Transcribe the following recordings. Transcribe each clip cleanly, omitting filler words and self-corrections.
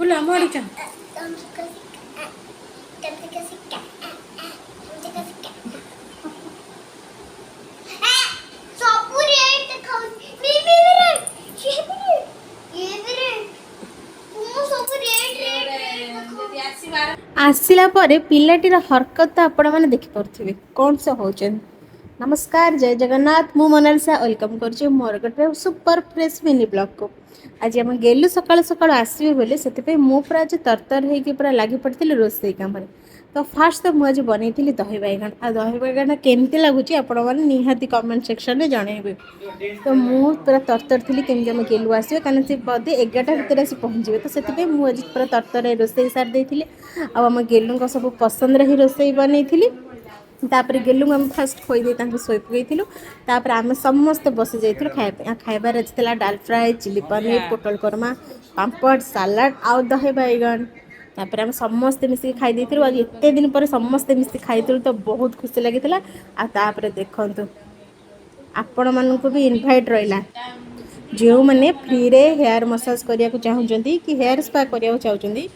ବୁଲା ଆମ ଆଡ଼େ ଚାଲ। आसला पिलाटीर हरकत तो आपण मैंने देखिपे कौन से होचन। नमस्कार जय जगन्नाथ मु मोनालिसा वेलकम करछि मोर गोटे सुपर फ्रेश मिनी ब्लॉग को। आज आम गेलु सकाळु सकाळु आसबे बोले से मु पूरा आज तरतर होगी पूरा लगी पड़ी रोसई कम। तो फास्ट तो मुझे बनई दही बैगन आ दही बैगन केमती लगुच आपण मैंने निहाती कमेंट सेक्शन में जनइबे। तो मु पूरा तरतर थी केमती आम गेलु आसवे कारण से बधे 11टा भितर आसी पहुँचे। तो से मुझे पूरा तरतर रोसई सार देती आम गेलुं सब पसंद ही रोसई बनई। तापर गेलु आम फास्ट खोई शोई पकईलु। तापर आम समस्ते बसी जाइलु खाइबार आज डाल फ्राए चिली पनीर पोटल कोरमा पापड़ सालाड आउ दही बैगन। तापर आम समस्ते मिसिक खाई आज एत दिन पर समस्ते मिसिक खाई तो बहुत खुशी लगी। तापर देखु आपण मानक भी इनभाइट रहा जो मैंने फ्री रे हेयर मसाज करने को चाहते कि हेयर स्पा करने को चाहते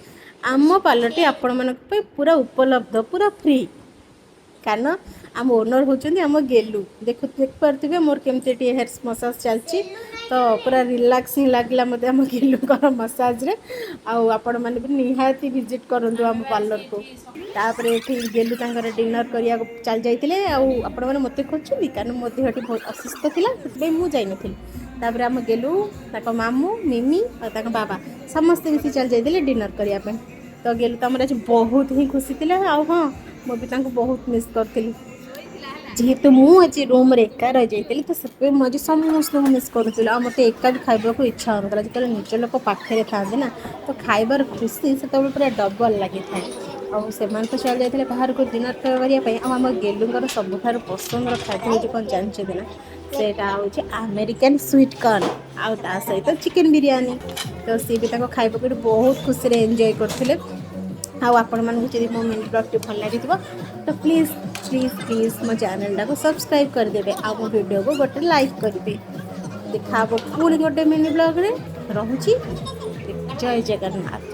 आम पार्लर आपण मान पूरा उपलब्ध पूरा फ्री। कारण आम ओनर होचंदी आम गेलु देख पारे मोर केमती हेयर मसाज चलती। तो पूरा रिलैक्सिंग लगला मत आम गेलुंर मसाज रे आपण मैंने भी निहाती विजिट करूँ आम पार्लर को। तापर ये गेलु डिनर करने चल जाते आपण मैंने मत खोजुं कारण मो देहटी बहुत असुस्थ थी मुझे जानी। तापर आम गेलु मामू मिमी और बाबा समस्ते मिसी चल जाते डिनर करने। तो गेलु तो आज बहुत ही खुशी थी। हाँ मुझे बहुत मिस करी जेहेतु मुझे रूम रे एका रही जाइली तो से मुझे समस्त मिस करूँ। आ मत एका भी खाइबा को इच्छा होता जो निज लोक पाखे था ना तो खाइबार खुशी से पूरा डबल लगी था। और से तो चल जाते बाहर को डिनर करने आम गेलुंर सबुठ पसंद खाद्य हूँ कौन जानते ना सेटा हूँ अमेरिकन स्वीट कॉर्न आउ ता सहित चिकेन बिरयानी। तो सी भी खाइबा को बहुत खुशी से एंजॉय करते। आपण मानक जब मो मिनी ब्लॉग भल लगी तो प्लीज़ प्लीज़ प्लीज़ मो चैनल को सब्सक्राइब करदे आ मो वीडियो को गोटे लाइक करेंगे। देखा पुणी गोटे मिनी ब्लॉग रे रहुची। जय जगन्नाथ।